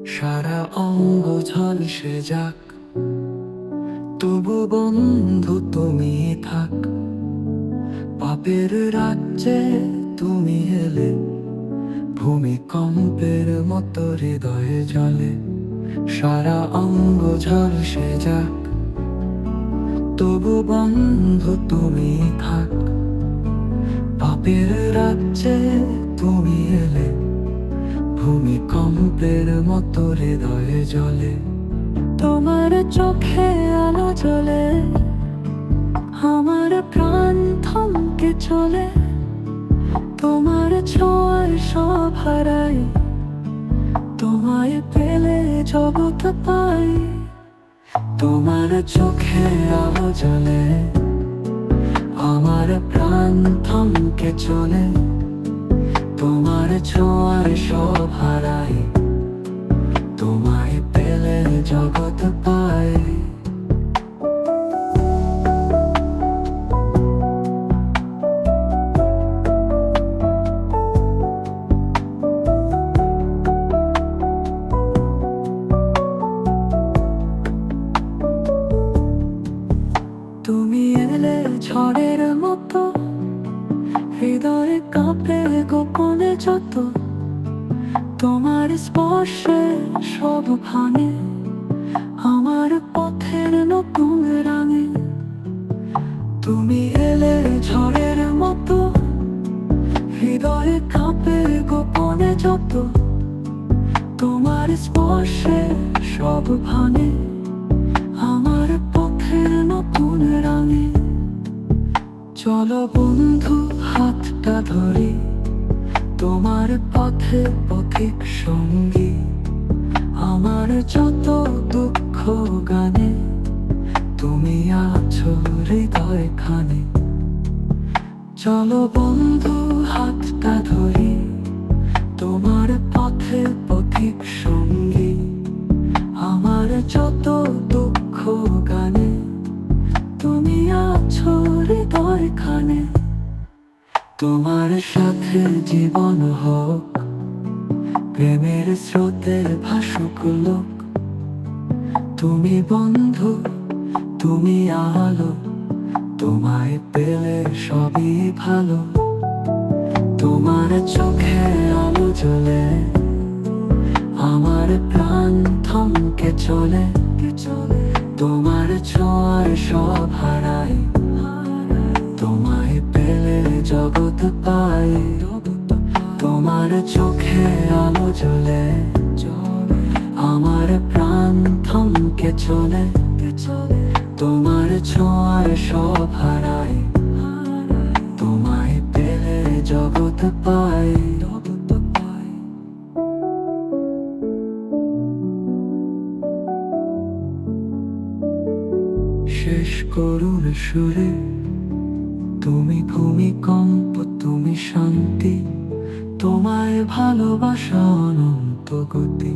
সারা অঙ্গ ঝলসে যাক, তবু বন্ধু তুমি থাক। পাপের রাজ্যে তুমি এলে, ভূমিকম্পের মতো হৃদয়ে জ্বলে। সারা অঙ্গ ঝলসে যাক, তবু বন্ধু তুমি থাক। পাপের রাজ্যে তুমি এলে, ভূমিকম্পের মতো হৃদয়ে জ্বলে। তোমার চোখে আলো জ্বলে, আমার প্রাণ থমকে চলে। তোমার ছোঁয়ায় সব হারাই, তোমায় পেলে জগৎ পাই। তোমার চোখে আলো জ্বলে, আমার প্রাণ থমকে চলে। তোমার ছোঁয়ায় সব হারাই, তোমায় পেলে জগৎ পাই। তুমি এলে ঝড়ের মতো, হৃদয়ে কাঁপে গোপনে যত। তোমার স্পর্শে সব ভাঙে, আমার পথের নতুন রাঙে। তুমি এলে ঝড়ের মতো, হৃদয়ে কাঁপে গোপনে যত। তোমার স্পর্শে সব ভাঙে, আমার পথের নতুন রাঙে। চলো বন্ধু হাতটা ধরি, তোমার পথে পথিক সঙ্গী। আমার যত দুঃখ গানে, তুমি আছো হৃদয় খানে। চলো বন্ধু হাতটা ধরি, তোমার পথে পথিক সঙ্গী। আমার যত দুঃখ গানে, তুমি আছো হৃদয় খানে। তোমার সাথে জীবন হোক, প্রেমের স্রোতে ভাসুক লোক। তুমি বন্ধু, তুমি আলো, তোমায় পেলে সবই ভালো। তোমার চোখে আলো জ্বলে, আমার প্রাণ থমকে চলে। তোমার ছোঁয়ায় সব হারাই, তোমায় পেলে জগৎ পাই। তোমার চোখে আলো জ্বলে, আমার প্রাণ থমকে চলে। তোমার ছোঁয়ায় সব হারাই, তোমায় পেলে জগৎ পাই। শেষ করুণ সুরে, তুমি ভূমিকম্প, তুমি শান্তি। তোমায় ভালোবাসা অনন্ত গতি।